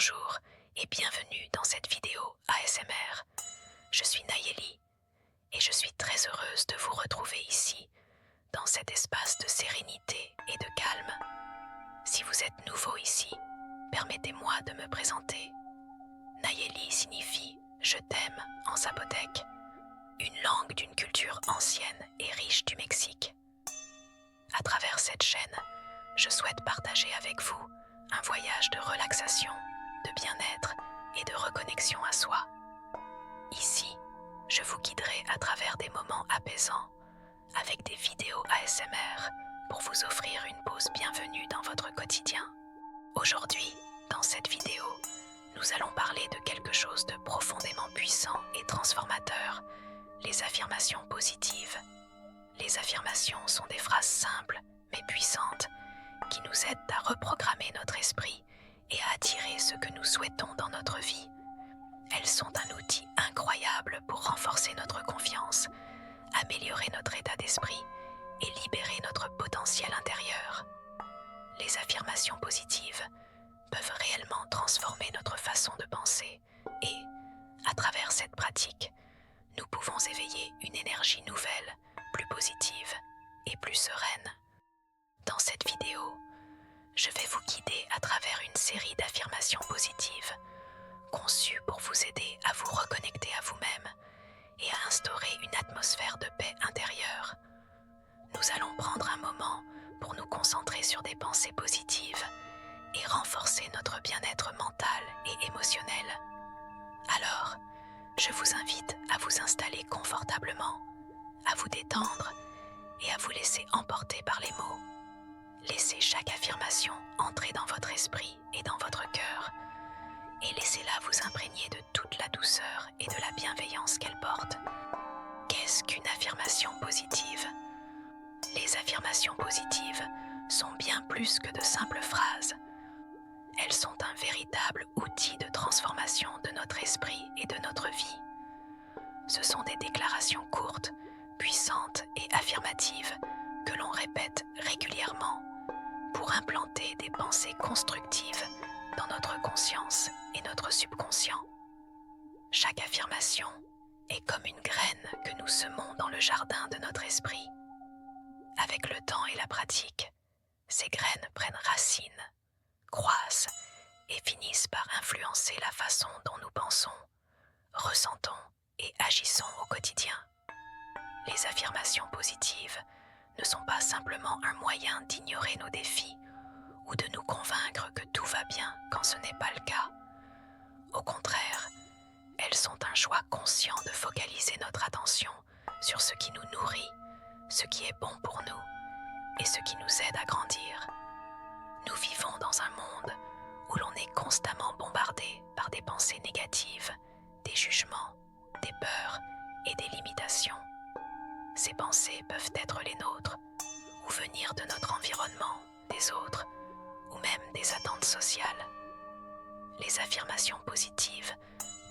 Bonjour et bienvenue dans cette vidéo ASMR. Je suis Nayeli et je suis très heureuse de vous retrouver ici, dans cet espace de sérénité et de calme. Si vous êtes nouveau ici, permettez-moi de me présenter. Nayeli signifie « je t'aime » en zapotèque, une langue d'une culture ancienne et riche du Mexique. À travers cette chaîne, je souhaite partager avec vous un voyage de relaxation, de bien-être et de reconnexion à soi. Ici, je vous guiderai à travers des moments apaisants, avec des vidéos ASMR pour vous offrir une pause bienvenue dans votre quotidien. Aujourd'hui, dans cette vidéo, nous allons parler de quelque chose de profondément puissant et transformateur, les affirmations positives. Les affirmations sont des phrases simples mais puissantes qui nous aident à reprogrammer notre esprit et à attirer ce que nous souhaitons dans notre vie. Elles sont un outil incroyable pour renforcer notre confiance, améliorer notre état d'esprit et libérer notre potentiel intérieur. Les affirmations positives peuvent réellement transformer notre façon de penser et, à travers cette pratique, nous pouvons éveiller une énergie nouvelle, plus positive et plus sereine. Dans cette vidéo, je vais vous guider à travers une série d'affirmations positives conçues pour vous aider à vous reconnecter à vous-même et à instaurer une atmosphère de paix intérieure. Nous allons prendre un moment pour nous concentrer sur des pensées positives et renforcer notre bien-être mental et émotionnel. Alors, je vous invite à vous installer confortablement, à vous détendre et à vous laisser emporter par les mots. Laissez chaque affirmation entrer dans votre esprit et dans votre cœur et laissez-la vous imprégner de toute la douceur et de la bienveillance qu'elle porte. Qu'est-ce qu'une affirmation positive ? Les affirmations positives sont bien plus que de simples phrases. Elles sont un véritable outil de transformation de notre esprit et de notre vie. Ce sont des déclarations courtes, puissantes et affirmatives que l'on répète régulièrement pour implanter des pensées constructives dans notre conscience et notre subconscient. Chaque affirmation est comme une graine que nous semons dans le jardin de notre esprit. Avec le temps et la pratique, ces graines prennent racine, croissent et finissent par influencer la façon dont nous pensons, ressentons et agissons au quotidien. Les affirmations positives ne sont pas simplement un moyen d'ignorer nos défis ou de nous convaincre que tout va bien quand ce n'est pas le cas. Au contraire, elles sont un choix conscient de focaliser notre attention sur ce qui nous nourrit, ce qui est bon pour nous et ce qui nous aide à grandir. Nous vivons dans un monde où l'on est constamment bombardé par des pensées négatives, des jugements, des peurs et des limitations. Ces pensées peuvent être les nôtres ou venir de notre environnement, des autres ou même des attentes sociales. Les affirmations positives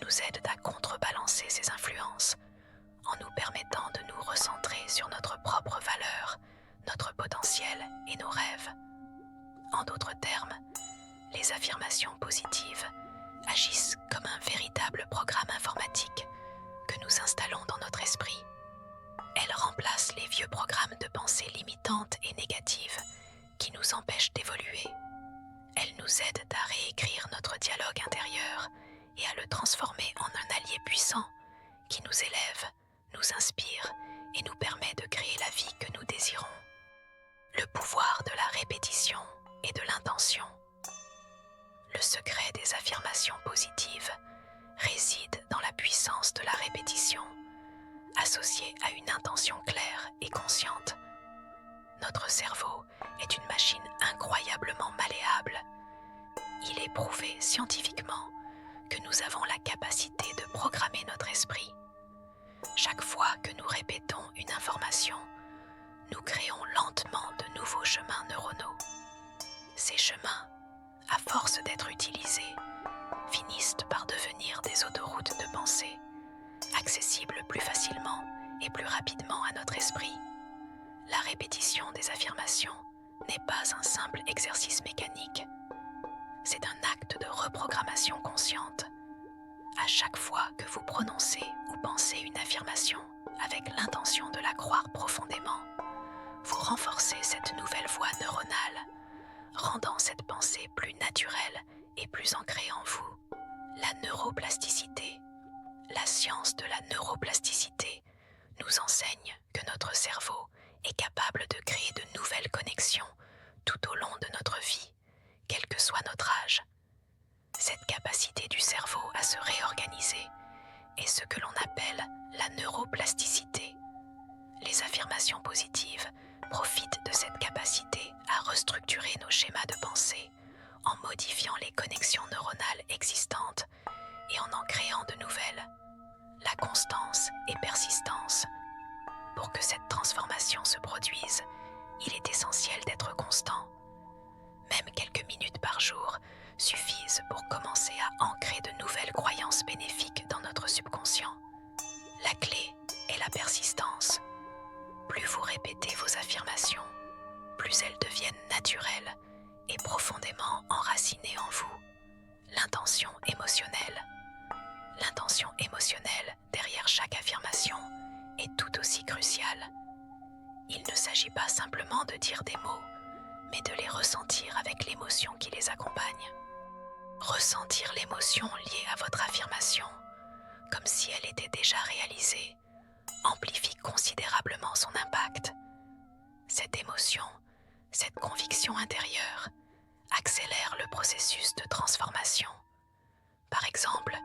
nous aident à contrebalancer ces influences en nous permettant de nous recentrer sur notre propre valeur, notre potentiel et nos rêves. En d'autres termes, les affirmations positives agissent comme un véritable programme informatique que nous installons dans notre esprit. Elles remplacent les vieux programmes de pensée limitantes et négatives qui nous empêchent d'évoluer. Elles nous aident à réécrire notre dialogue intérieur et à le transformer en un allié puissant qui nous élève, nous inspire et nous permet de créer la vie que nous désirons. Le pouvoir de la répétition et de l'intention. Le secret des affirmations positives réside dans la puissance de la répétition, associée à une intention claire et consciente. Notre cerveau est une machine incroyablement malléable. Il est prouvé scientifiquement que nous avons la capacité de programmer notre esprit. Chaque fois que nous répétons une information, nous créons lentement de nouveaux chemins neuronaux. Ces chemins, à force d'être utilisés, finissent par devenir des autoroutes de pensée, accessibles plus facilement et plus rapidement à notre esprit. La répétition des affirmations n'est pas un simple exercice mécanique. c'est un acte de reprogrammation consciente. À chaque fois que vous prononcez ou pensez une affirmation avec l'intention de la croire profondément, vous renforcez cette nouvelle voie neuronale, rendant cette pensée plus naturelle et plus ancrée en vous. La neuroplasticité. La science de la neuroplasticité nous enseigne que notre cerveau est capable de créer de nouvelles connexions tout au long de notre vie, quel que soit notre âge. Cette capacité du cerveau à se réorganiser est ce que l'on appelle la neuroplasticité. Les affirmations positives profitent de cette capacité à restructurer nos schémas de pensée en modifiant les connexions neuronales existantes et en créant de nouvelles. La constance et persistance. Pour que cette transformation se produise, il est essentiel d'être constant. Même quelques minutes par jour suffisent pour commencer à ancrer de nouvelles croyances bénéfiques dans notre subconscient. La clé est la persistance. Plus vous répétez vos affirmations, plus elles deviennent naturelles et profondément enracinées en vous. L'intention émotionnelle. L'intention émotionnelle derrière chaque affirmation est tout aussi cruciale. Il ne s'agit pas simplement de dire des mots, mais de les ressentir avec l'émotion qui les accompagne. Ressentir l'émotion liée à votre affirmation, comme si elle était déjà réalisée, amplifie considérablement son impact. Cette émotion, cette conviction intérieure, accélère le processus de transformation. Par exemple,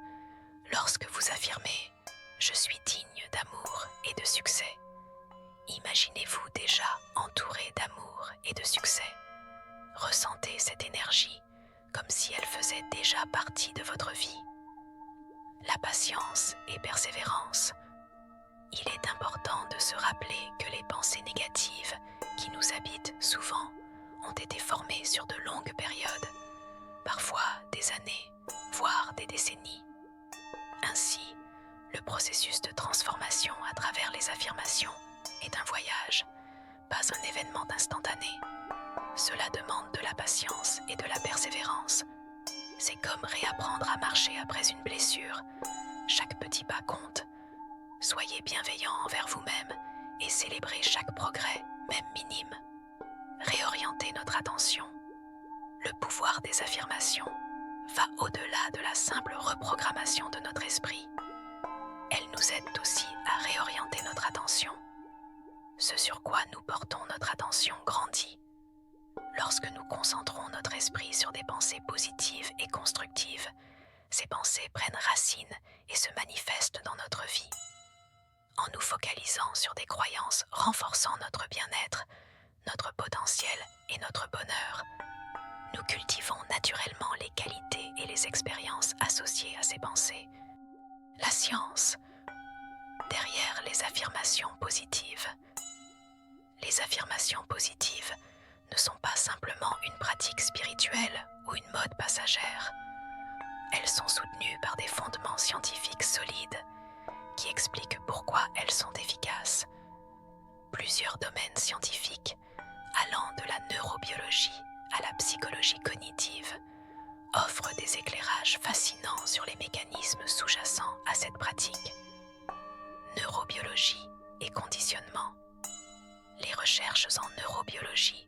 lorsque vous affirmez « Je suis digne d'amour et de succès », imaginez-vous déjà entouré d'amour et de succès. Ressentez cette énergie comme si elle faisait déjà partie de votre vie. La patience et persévérance. Il est important de se rappeler que les pensées négatives qui nous habitent souvent ont été formées sur de longues périodes, parfois des années, voire des décennies. Ainsi, le processus de transformation à travers les affirmations est un voyage, pas un événement instantané. Cela demande de la patience et de la persévérance. C'est comme réapprendre à marcher après une blessure. Chaque petit pas compte. Soyez bienveillant envers vous-même et célébrez chaque progrès, même minime. Réorientez notre attention. Le pouvoir des affirmations va au-delà de la simple reprogrammation de notre esprit. Elles nous aident aussi à réorienter notre attention. Ce sur quoi nous portons notre attention grandit. Lorsque nous concentrons notre esprit sur des pensées positives et constructives, ces pensées prennent racine et se manifestent dans notre vie. En nous focalisant sur des croyances renforçant notre bien-être, notre potentiel et notre bonheur, nous cultivons naturellement les qualités et les expériences associées à ces pensées. La science, derrière les affirmations positives. Les affirmations positives ne sont pas simplement une pratique spirituelle ou une mode passagère. Elles sont soutenues par des fondements scientifiques solides qui expliquent pourquoi elles sont efficaces. Plusieurs domaines scientifiques, allant de la neurobiologie à la psychologie cognitive, offrent des éclairages fascinants sur les mécanismes sous-jacents à cette pratique. Neurobiologie et conditionnement. Les recherches en neurobiologie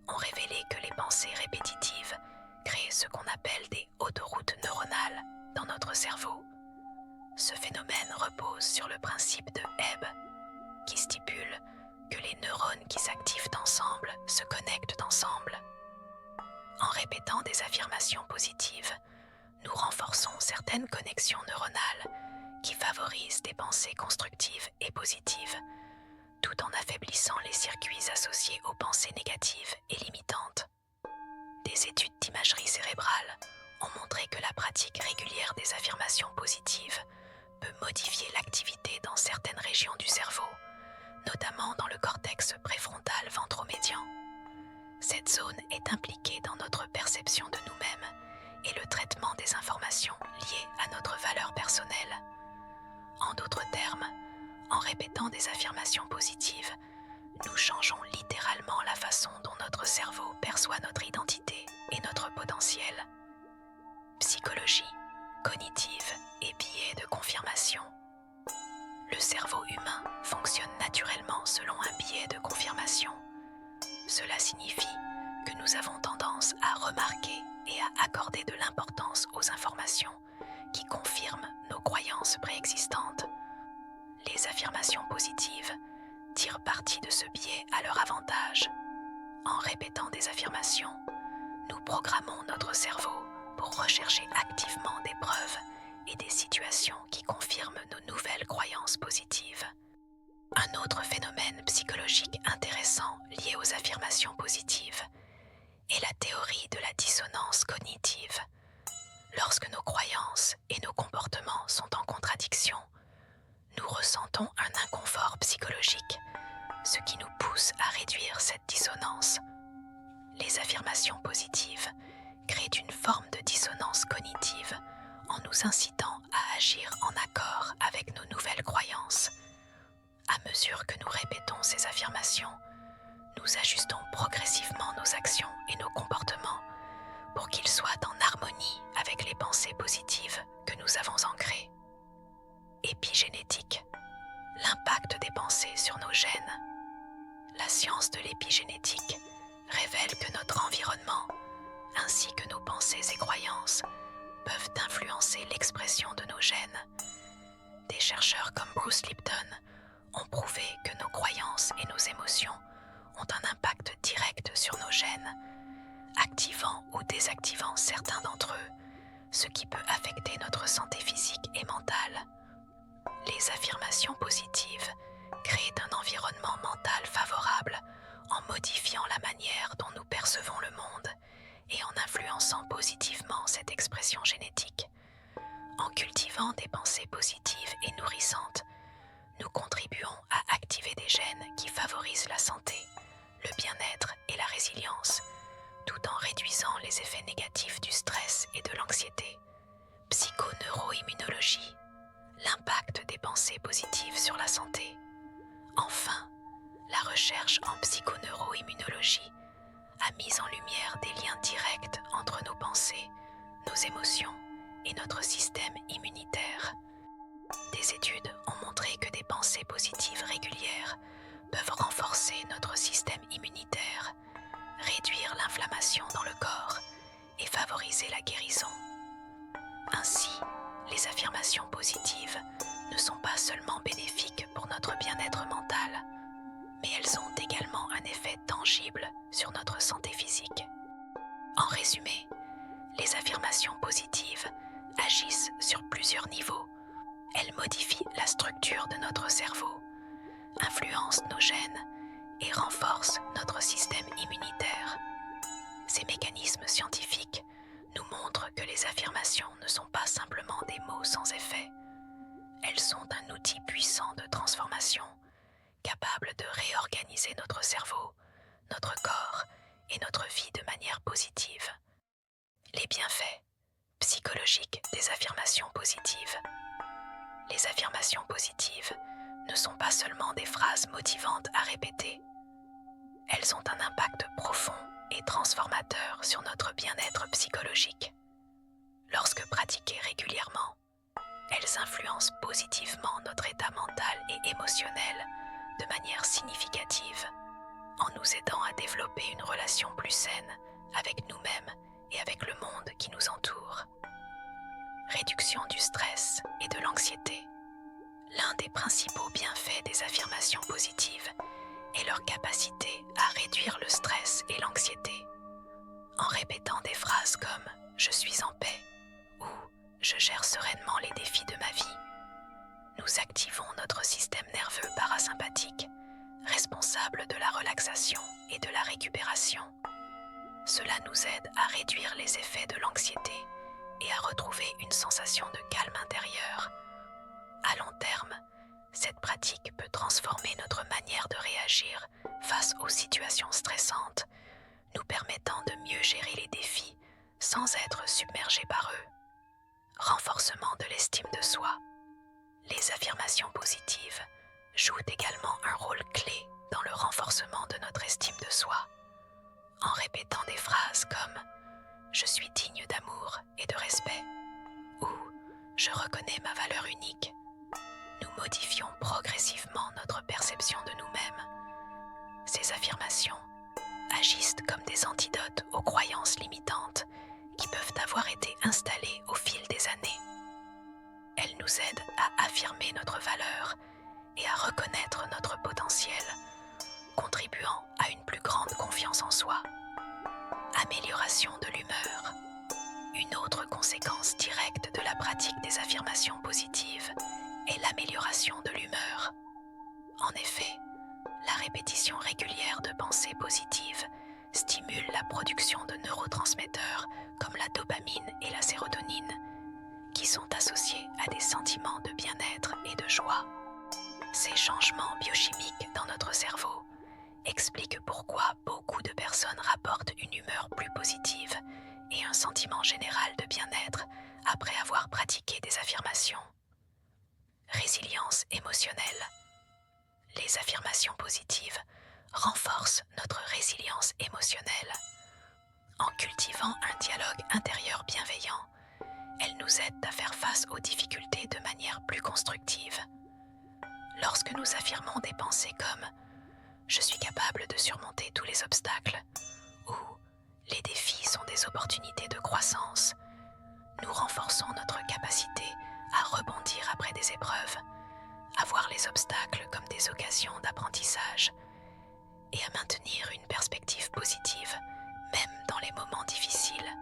ont révélé que les pensées répétitives créent ce qu'on appelle des autoroutes neuronales dans notre cerveau. Ce phénomène repose sur le principe de Hebb, qui stipule que les neurones qui s'activent ensemble se connectent ensemble. En répétant des affirmations positives, nous renforçons certaines connexions neuronales qui favorisent des pensées constructives et positives, tout en affaiblissant les circuits associés aux pensées négatives et limitantes. Des études d'imagerie cérébrale ont montré que la pratique régulière des affirmations positives peut modifier l'activité dans certaines régions du cerveau, notamment dans le cortex préfrontal ventromédian. Cette zone est impliquée dans notre perception de nous-mêmes et le traitement des informations liées à notre valeur personnelle. En d'autres termes, en répétant des affirmations positives, nous changeons littéralement la façon dont notre cerveau perçoit notre identité et notre potentiel. psychologie, cognitive et biais de confirmation. Le cerveau humain fonctionne naturellement selon un biais de confirmation. Cela signifie que nous avons tendance à remarquer et à accorder de l'importance aux informations qui confirment nos croyances préexistantes. Les affirmations positives tirent parti de ce biais à leur avantage. En répétant des affirmations, nous programmons notre cerveau pour rechercher activement des preuves et des situations qui confirment nos nouvelles croyances positives. Un autre phénomène psychologique intéressant lié aux affirmations positives est la théorie de la dissonance cognitive. Lorsque nos croyances et nos comportements sont en contradiction, nous ressentons un inconfort psychologique, ce qui nous pousse à réduire cette dissonance. Les affirmations positives créent une forme de dissonance cognitive en nous incitant à agir en accord avec nos nouvelles croyances. À mesure que nous répétons ces affirmations, nous ajustons progressivement nos actions et nos comportements pour qu'ils soient en harmonie avec les pensées positives que nous avons ancrées. Épigénétique, l'impact des pensées sur nos gènes. La science de l'épigénétique révèle que notre environnement, ainsi que nos pensées et croyances, peuvent influencer l'expression de nos gènes. Des chercheurs comme Bruce Lipton ont prouvé que nos croyances et nos émotions ont un impact direct sur nos gènes, activant ou désactivant certains d'entre eux, ce qui peut affecter notre santé physique et mentale. Les affirmations positives créent un environnement mental favorable en modifiant la manière dont nous percevons le monde et en influençant positivement cette expression génétique. En cultivant des pensées positives et nourrissantes, nous contribuons à activer des gènes qui favorisent la santé, le bien-être et la résilience, tout en réduisant les effets négatifs du stress et de l'anxiété. Psychoneuroimmunologie, l'impact des pensées positives sur la santé. Enfin, la recherche en psychoneuroimmunologie a mis en lumière des liens directs entre nos pensées, nos émotions et notre système immunitaire. Des études ont montré que des pensées positives régulières peuvent renforcer notre système immunitaire, réduire l'inflammation dans le corps et favoriser la guérison. Ainsi, les affirmations positives ne sont pas seulement bénéfiques pour notre bien-être mental, mais elles ont également un effet tangible sur notre santé physique. En résumé, les affirmations positives agissent sur plusieurs niveaux. Elles modifient la structure de notre cerveau, influencent nos gènes et renforcent notre système immunitaire. Ces mécanismes scientifiques nous montrent que les affirmations ne sont pas simplement des mots sans effet. Elles sont un outil puissant de transformation, capable de réorganiser notre cerveau, notre corps et notre vie de manière positive. Les bienfaits psychologiques des affirmations positives. Les affirmations positives ne sont pas seulement des phrases motivantes à répéter. Elles ont un impact profond et transformateur sur notre bien-être psychologique. Lorsque pratiquées régulièrement, elles influencent positivement notre état mental et émotionnel de manière significative, en nous aidant à développer une relation plus saine avec nous-mêmes et avec le monde qui nous entoure. Réduction du stress et de l'anxiété. L'un des principaux bienfaits des affirmations positives est leur capacité à réduire le stress et l'anxiété. En répétant des phrases comme « je suis en paix » ou « je gère sereinement les défis de ma vie », nous activons notre système nerveux parasympathique, responsable de la relaxation et de la récupération. Cela nous aide à réduire les effets de l'anxiété et à retrouver une sensation de calme intérieur. À long terme, cette pratique peut transformer notre manière de réagir face aux situations stressantes, nous permettant de mieux gérer les défis sans être submergés par eux. Renforcement de l'estime de soi. Les affirmations positives jouent également un rôle clé dans le renforcement de notre estime de soi. En répétant des phrases comme « je suis digne d'amour et de respect » Je reconnais ma valeur unique. Nous modifions progressivement notre perception de nous-mêmes. Ces affirmations agissent comme des antidotes aux croyances limitantes qui peuvent avoir été installées au fil des années. Elles nous aident à affirmer notre valeur et à reconnaître notre potentiel, contribuant à une plus grande confiance en soi. Amélioration de l'humeur. Une autre conséquence directe de la pratique des affirmations positives est l'amélioration de l'humeur. En effet, la répétition régulière de pensées positives stimule la production de neurotransmetteurs comme la dopamine et la sérotonine, qui sont associés à des sentiments de bien-être et de joie. Ces changements biochimiques dans notre cerveau expliquent pourquoi beaucoup de personnes rapportent une humeur plus positive et un sentiment général de bien-être après avoir pratiqué des affirmations. Résilience émotionnelle. Les affirmations positives renforcent notre résilience émotionnelle. En cultivant un dialogue intérieur bienveillant, elles nous aident à faire face aux difficultés de manière plus constructive. Lorsque nous affirmons des pensées comme « Je suis capable de surmonter tous les obstacles » ou « Les défis sont des opportunités de croissance », nous renforçons notre capacité à rebondir après des épreuves, à voir les obstacles comme des occasions d'apprentissage et à maintenir une perspective positive, même dans les moments difficiles.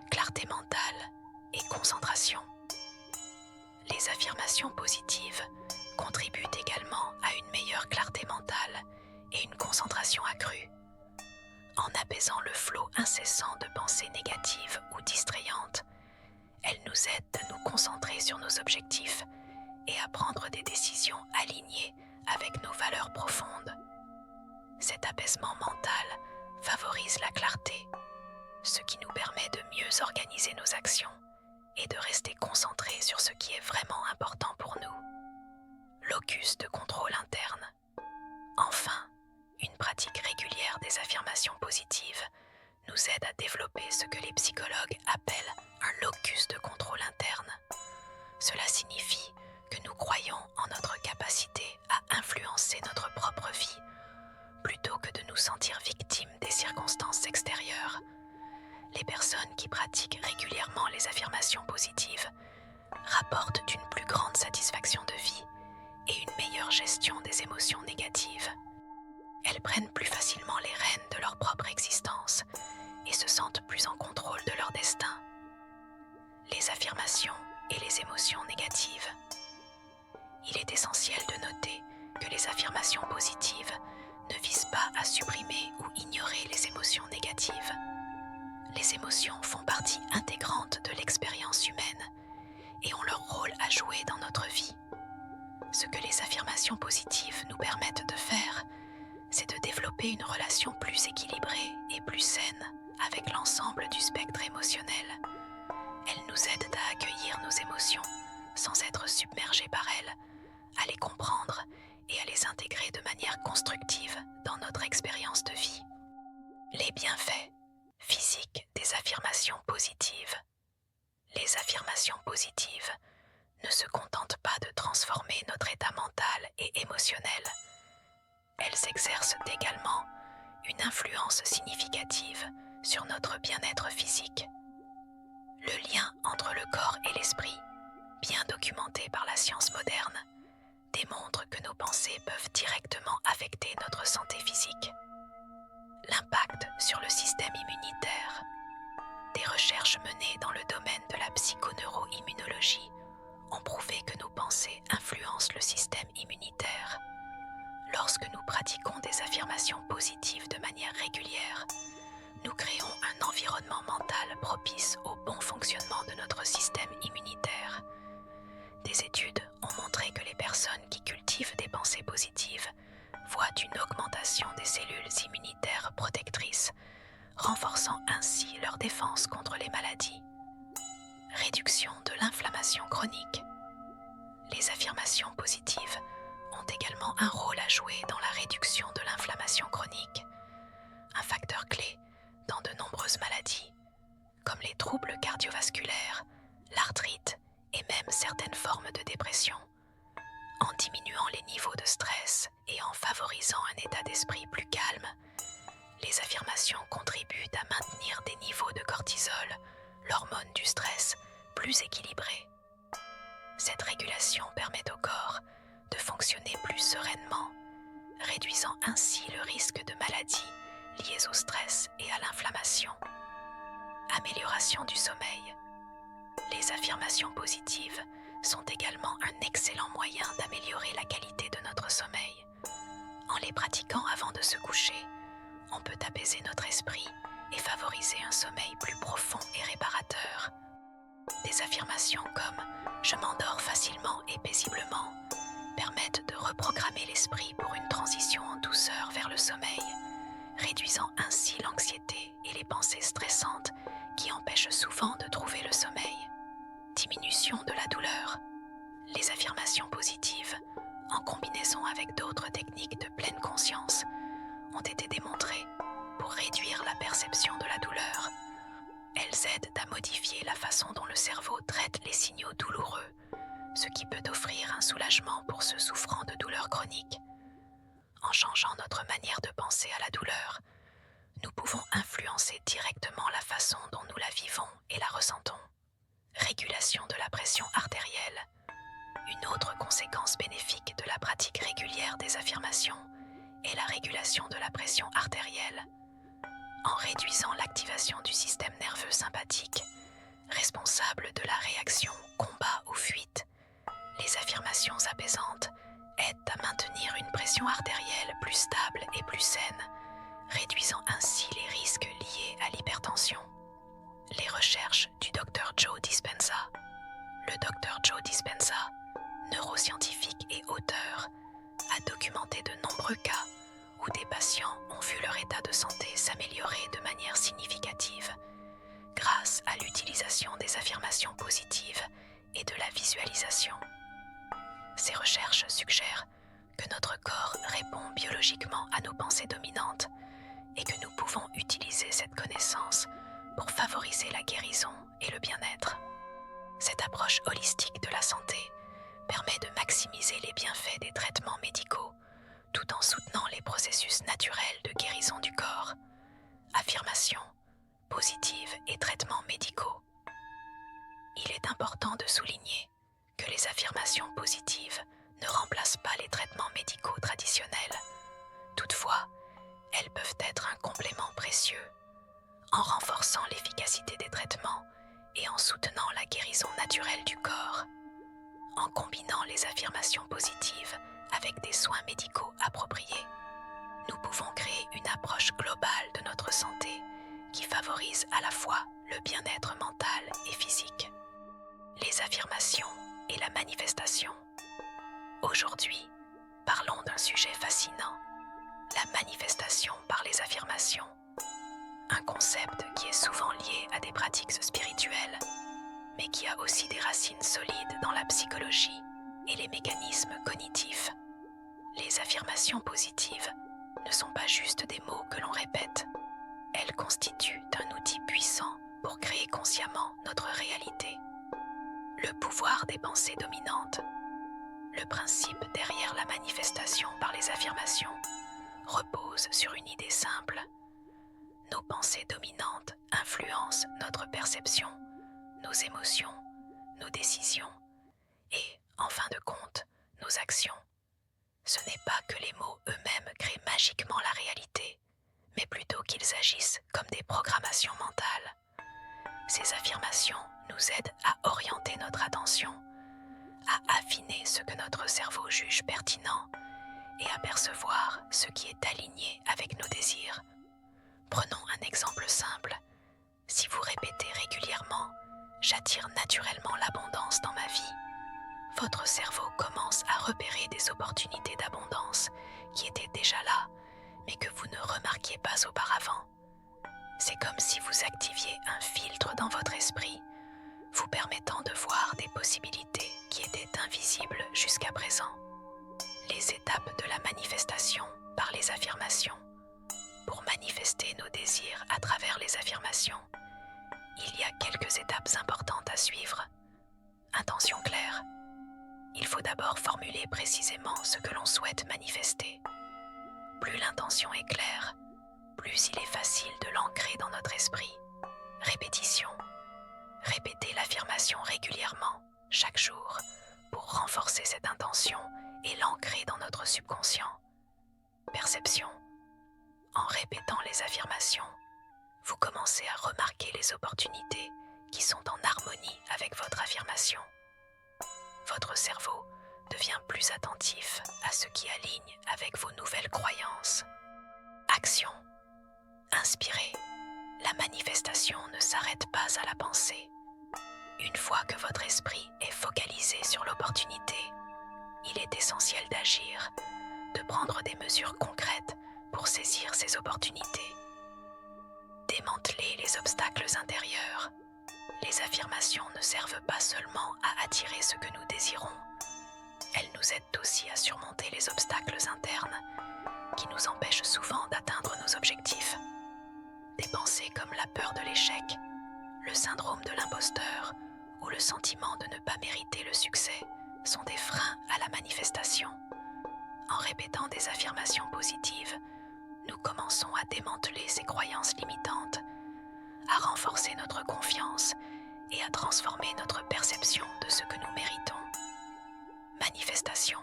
Clarté mentale et concentration. Les affirmations positives contribuent également à une meilleure clarté mentale et une concentration accrue. En apaisant le flot incessant de pensées négatives ou distrayantes, elles nous aident à nous concentrer sur nos objectifs et à prendre des décisions alignées avec nos valeurs profondes. Cet apaisement mental favorise la clarté, ce qui nous permet de mieux organiser nos actions et de rester concentrés sur ce qui est vraiment important pour nous. Locus de contrôle interne. Enfin, une pratique régulière des affirmations positives nous aide à développer ce que les psychologues appellent un locus de contrôle interne. Cela signifie que nous croyons en notre capacité à influencer notre propre vie, plutôt que de nous sentir victimes des circonstances extérieures. Les personnes qui pratiquent régulièrement les affirmations positives rapportent une plus grande satisfaction de vie et une meilleure gestion des émotions négatives. Elles prennent plus facilement les rênes de leur propre existence et se sentent plus en contrôle de leur destin. Les affirmations et les émotions négatives. Il est essentiel de noter que les affirmations positives ne visent pas à supprimer ou ignorer les émotions négatives. Les émotions font partie intégrante de l'expérience humaine et ont leur rôle à jouer dans notre vie. Ce que les affirmations positives nous permettent de faire, c'est de développer une relation plus équilibrée et plus saine avec l'ensemble du spectre émotionnel. Elles nous aident à accueillir nos émotions sans être submergés par elles, à les comprendre et à les intégrer de manière constructive dans notre expérience de vie. Les bienfaits physiques des affirmations positives. Les affirmations positives ne se contentent pas de transformer notre état mental et émotionnel. Elles exercent également une influence significative sur notre bien-être physique. Le lien entre le corps et l'esprit, bien documenté par la science moderne, démontre que nos pensées peuvent directement affecter notre santé physique. L'impact sur le système immunitaire. Des recherches menées dans le domaine de la psychoneuroimmunologie ont prouvé que nos pensées influencent le système immunitaire. Lorsque nous pratiquons des affirmations positives de manière régulière, nous créons un environnement mental propice au bon fonctionnement de notre système immunitaire. Des études ont montré que les personnes qui cultivent des pensées positives voient une augmentation des cellules immunitaires protectrices, renforçant ainsi leur défense contre les maladies. Réduction de l'inflammation chronique. Les affirmations positives ont également un rôle à jouer dans la réduction de l'inflammation chronique, un facteur clé dans de nombreuses maladies, comme les troubles cardiovasculaires, l'arthrite et même de dépression. En diminuant les niveaux de stress et en favorisant un état d'esprit plus calme, les affirmations contribuent à maintenir des niveaux de cortisol, l'hormone du stress, plus équilibrés. Cette régulation permet au corps de fonctionner plus sereinement, réduisant ainsi le risque de maladies liées au stress et à l'inflammation. Amélioration du sommeil. Les affirmations positives sont également un excellent moyen d'améliorer la qualité de notre sommeil. En les pratiquant avant de se coucher, on peut apaiser notre esprit et favoriser un sommeil plus profond et réparateur. Des affirmations comme « je m'endors facilement et paisiblement » permettent de reprogrammer l'esprit pour une transition en douceur vers le sommeil, réduisant ainsi l'anxiété et les pensées stressantes qui empêchent souvent de trouver le sommeil. Diminution de la douleur. Les affirmations positives, en combinaison avec d'autres techniques de pleine conscience, ont été démontrées pour réduire la perception de la douleur. Elles aident à modifier la façon dont le cerveau traite les signaux douloureux, ce qui peut offrir un soulagement pour ceux souffrant de douleurs chroniques. En changeant notre manière de penser à la douleur, nous pouvons influencer directement la façon dont nous la vivons et la ressentons. Régulation de la pression artérielle. Une autre conséquence bénéfique de la pratique régulière des affirmations est la régulation de la pression artérielle. En réduisant l'activation du système nerveux sympathique, responsable de la réaction combat ou fuite, les affirmations apaisantes aident à maintenir une pression artérielle plus stable et plus saine, réduisant ainsi les risques liés à l'hypertension. Les recherches du Dr Joe Dispenza. Le Dr Joe Dispenza, neuroscientifique et auteur, a documenté de nombreux cas où des patients ont vu leur état de santé s'améliorer de manière significative grâce à l'utilisation des affirmations positives et de la visualisation. Ces recherches suggèrent que notre corps répond biologiquement à nos pensées dominantes et que nous pouvons utiliser cette connaissance pour favoriser la guérison et le bien-être. Cette approche holistique de la santé permet de maximiser les bienfaits des traitements médicaux tout en soutenant les processus naturels de guérison du corps. Affirmations positives et traitements médicaux. Il est important de souligner que les affirmations positives ne remplacent pas les traitements médicaux traditionnels. Toutefois, elles peuvent être un complément précieux en renforçant l'efficacité des traitements et en soutenant la guérison naturelle du corps. En combinant les affirmations positives avec des soins médicaux appropriés, nous pouvons créer une approche globale de notre santé qui favorise à la fois le bien-être mental et physique. Les affirmations et la manifestation. Aujourd'hui, parlons d'un sujet fascinant, la manifestation par les affirmations. Un concept qui est souvent lié à des pratiques spirituelles, mais qui a aussi des racines solides dans la psychologie et les mécanismes cognitifs. Les affirmations positives ne sont pas juste des mots que l'on répète. Elles constituent un outil puissant pour créer consciemment notre réalité. Le pouvoir des pensées dominantes. Le principe derrière la manifestation par les affirmations repose sur une idée simple. Nos pensées dominantes influencent notre perception, nos émotions, nos décisions et, en fin de compte, nos actions. Ce n'est pas que les mots eux-mêmes créent magiquement la réalité, mais plutôt qu'ils agissent comme des programmations mentales. Ces affirmations nous aident à orienter notre attention, à affiner ce que notre cerveau juge pertinent et à percevoir ce qui est aligné avec nos désirs. Prenons un exemple simple. Si vous répétez régulièrement « J'attire naturellement l'abondance dans ma vie », votre cerveau commence à repérer des opportunités d'abondance qui étaient déjà là, mais que vous ne remarquiez pas auparavant. C'est comme si vous activiez un filtre dans votre esprit, vous permettant de voir des possibilités qui étaient invisibles jusqu'à présent. Les étapes de la manifestation par les affirmations. Pour manifester nos désirs à travers les affirmations, il y a quelques étapes importantes à suivre. Intention claire. il faut d'abord formuler précisément ce que l'on souhaite manifester. Plus l'intention est claire, plus il est facile de l'ancrer dans notre esprit. Répétition. Répétez l'affirmation régulièrement, chaque jour, pour renforcer cette intention et l'ancrer dans notre subconscient. Perception. En répétant les affirmations, vous commencez à remarquer les opportunités qui sont en harmonie avec votre affirmation. Votre cerveau devient plus attentif à ce qui aligne avec vos nouvelles croyances. Action. Inspirez. La manifestation ne s'arrête pas à la pensée. Une fois que votre esprit est focalisé sur l'opportunité, il est essentiel d'agir, de prendre des mesures concrètes pour saisir ces opportunités. Démanteler les obstacles intérieurs. Les affirmations ne servent pas seulement à attirer ce que nous désirons, elles nous aident aussi à surmonter les obstacles internes qui nous empêchent souvent d'atteindre nos objectifs. Des pensées comme la peur de l'échec, le syndrome de l'imposteur ou le sentiment de ne pas mériter le succès sont des freins à la manifestation. En répétant des affirmations positives, nous commençons à démanteler ces croyances limitantes, à renforcer notre confiance et à transformer notre perception de ce que nous méritons. Manifestation,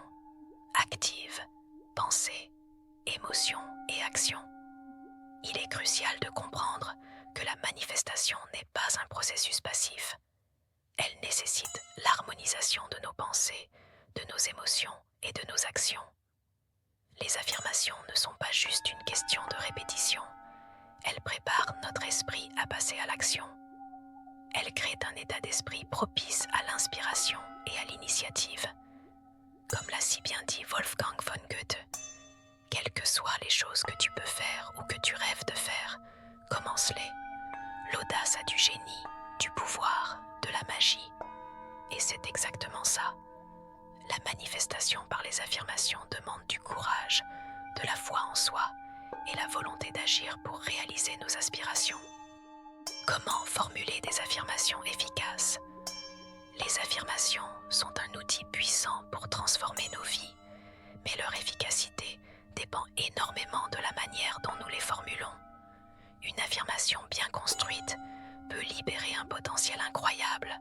active, pensée, émotion et action. Il est crucial de comprendre que la manifestation n'est pas un processus passif. Elle nécessite l'harmonisation de nos pensées, de nos émotions et de nos actions. Les affirmations ne sont pas juste une question de répétition. Elles préparent notre esprit à passer à l'action. Elles créent un état d'esprit propice à l'inspiration et à l'initiative. Comme l'a si bien dit Wolfgang von Goethe, quelles que soient les choses que tu peux faire ou que tu rêves de faire, commence-les. L'audace a du génie, du pouvoir, de la magie. Et c'est exactement ça. La manifestation par les affirmations demande du courage, de la foi en soi et la volonté d'agir pour réaliser nos aspirations. Comment formuler des affirmations efficaces ? Les affirmations sont un outil puissant pour transformer nos vies, mais leur efficacité dépend énormément de la manière dont nous les formulons. Une affirmation bien construite peut libérer un potentiel incroyable,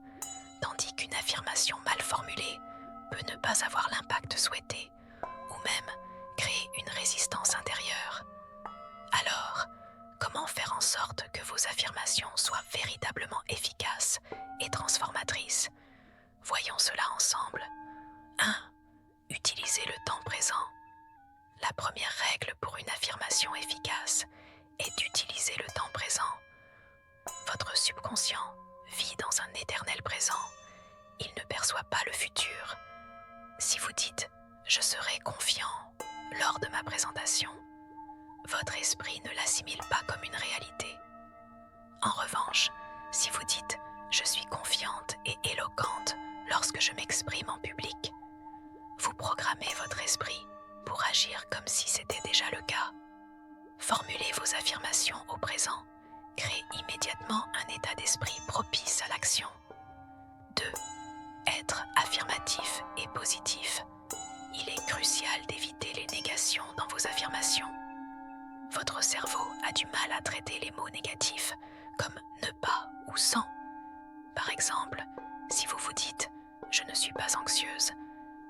tandis qu'une affirmation mal formulée peut ne pas avoir l'impact souhaité ou même créer une résistance intérieure. Alors, comment faire en sorte que vos affirmations soient véritablement efficaces et transformatrices ? Voyons cela ensemble. 1. Utilisez le temps présent. La première règle pour une affirmation efficace est d'utiliser le temps présent. Votre subconscient vit dans un éternel présent. Il ne perçoit pas le futur. Si vous dites « je serai confiant » lors de ma présentation, votre esprit ne l'assimile pas comme une réalité. En revanche, si vous dites « je suis confiante et éloquente lorsque je m'exprime en public », vous programmez votre esprit pour agir comme si c'était déjà le cas. Formulez vos affirmations au présent, créez immédiatement un état d'esprit propice à l'action. 2. Être affirmatif et positif. Il est crucial d'éviter les négations dans vos affirmations. Votre cerveau a du mal à traiter les mots négatifs comme ne pas ou sans. Par exemple, si vous vous dites « je ne suis pas anxieuse »,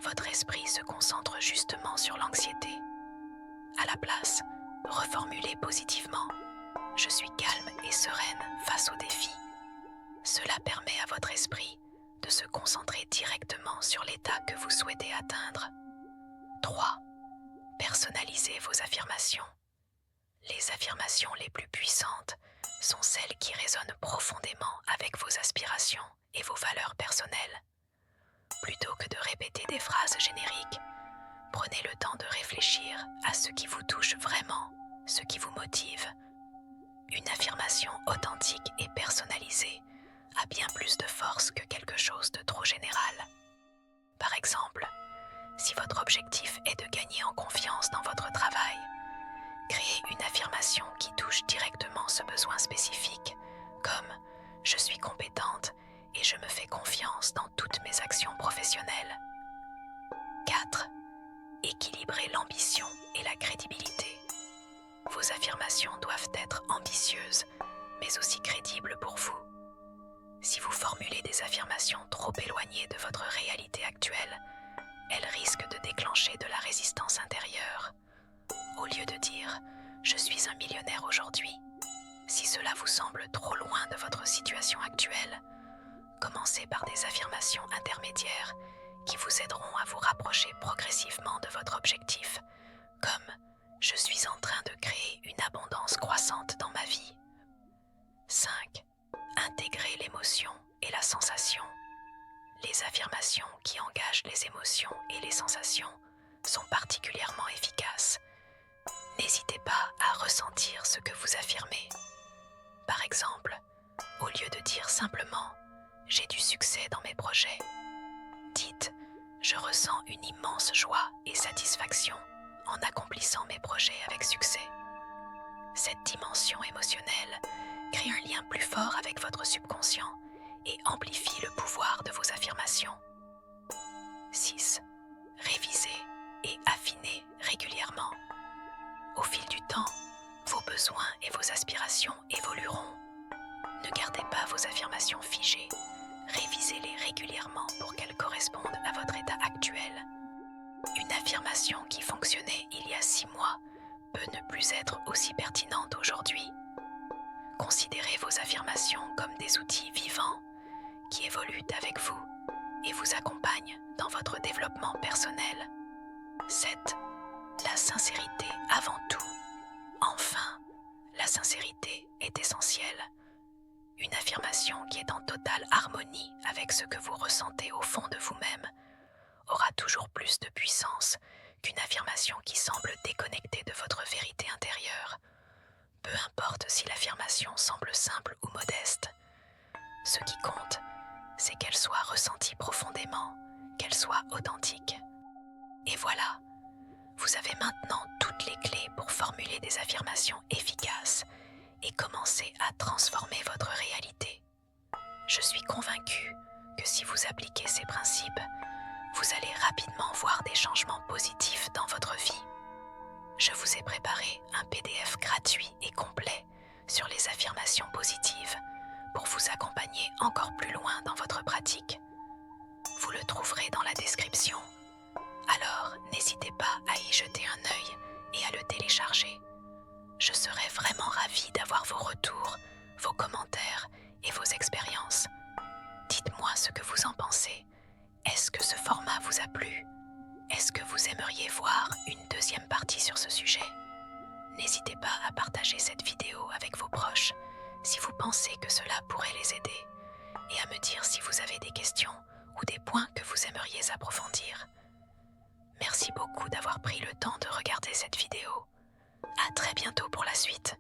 votre esprit se concentre justement sur l'anxiété. À la place, reformulez positivement « je suis calme et sereine face aux défis ». Cela permet à votre esprit de se concentrer directement sur l'état que vous souhaitez atteindre. 3. Personnalisez vos affirmations. Les affirmations les plus puissantes sont celles qui résonnent profondément avec vos aspirations et vos valeurs personnelles. Plutôt que de répéter des phrases génériques, prenez le temps de réfléchir à ce qui vous touche vraiment, ce qui vous motive. Une affirmation authentique et personnalisée a bien plus de force que quelque chose de trop général. Par exemple, si votre objectif est de gagner en confiance dans votre travail, créez une affirmation qui touche directement ce besoin spécifique, comme « je suis compétente et je me fais confiance dans toutes mes actions professionnelles ». équilibrer l'ambition et la crédibilité. Vos affirmations doivent être ambitieuses, mais aussi crédibles pour vous. Si vous formulez des affirmations trop éloignées de votre réalité actuelle, elles risquent de déclencher de la résistance intérieure. Au lieu de dire « je suis un millionnaire aujourd'hui », si cela vous semble trop loin de votre situation actuelle, commencez par des affirmations intermédiaires qui vous aideront à vous rapprocher progressivement de votre objectif, comme « je suis en train de créer une abondance croissante dans ma vie ». 5. Intégrer l'émotion et la sensation. Les affirmations qui engagent les émotions et les sensations sont particulièrement efficaces. N'hésitez pas à ressentir ce que vous affirmez. Par exemple, au lieu de dire simplement « j'ai du succès dans mes projets », dites « je ressens une immense joie et satisfaction en accomplissant mes projets avec succès ». Cette dimension émotionnelle crée un lien plus fort avec votre subconscient et amplifie le pouvoir de vos affirmations. 6. Révisez et affinez régulièrement. Au fil du temps, vos besoins et vos aspirations évolueront. Ne gardez pas vos affirmations figées. Révisez-les régulièrement pour qu'elles correspondent à votre état actuel. Une affirmation qui fonctionnait il y a 6 mois peut ne plus être aussi pertinente aujourd'hui. Considérez vos affirmations comme des outils vivants qui évoluent avec vous et vous accompagnent dans votre développement personnel. 7. La sincérité avant tout. Enfin, la sincérité est essentielle. Une affirmation qui est en totale harmonie avec ce que vous ressentez au fond de vous-même aura toujours plus de puissance qu'une affirmation qui semble déconnectée de votre vérité intérieure. Peu importe si l'affirmation semble simple ou modeste. Ce qui compte, c'est qu'elle soit ressentie profondément, qu'elle soit authentique. Et voilà, vous avez maintenant toutes les clés pour formuler des affirmations efficaces et commencer à transformer votre réalité. Je suis convaincue que si vous appliquez ces principes, vous allez rapidement voir des changements positifs dans votre vie. Je vous ai préparé un PDF gratuit et complet sur les affirmations positives pour vous accompagner encore plus loin dans votre pratique. Vous le trouverez dans la description. Alors, n'hésitez pas à y jeter un œil et à le télécharger. Je serais vraiment ravie d'avoir vos retours, vos commentaires et vos expériences. Dites-moi ce que vous en pensez. Est-ce que ce format vous a plu ? Est-ce que vous aimeriez voir une deuxième partie sur ce sujet ? N'hésitez pas à partager cette vidéo avec vos proches si vous pensez que cela pourrait les aider et à me dire si vous avez des questions ou des points que vous aimeriez approfondir. Merci beaucoup d'avoir pris le temps de regarder cette vidéo. À très bientôt pour la suite.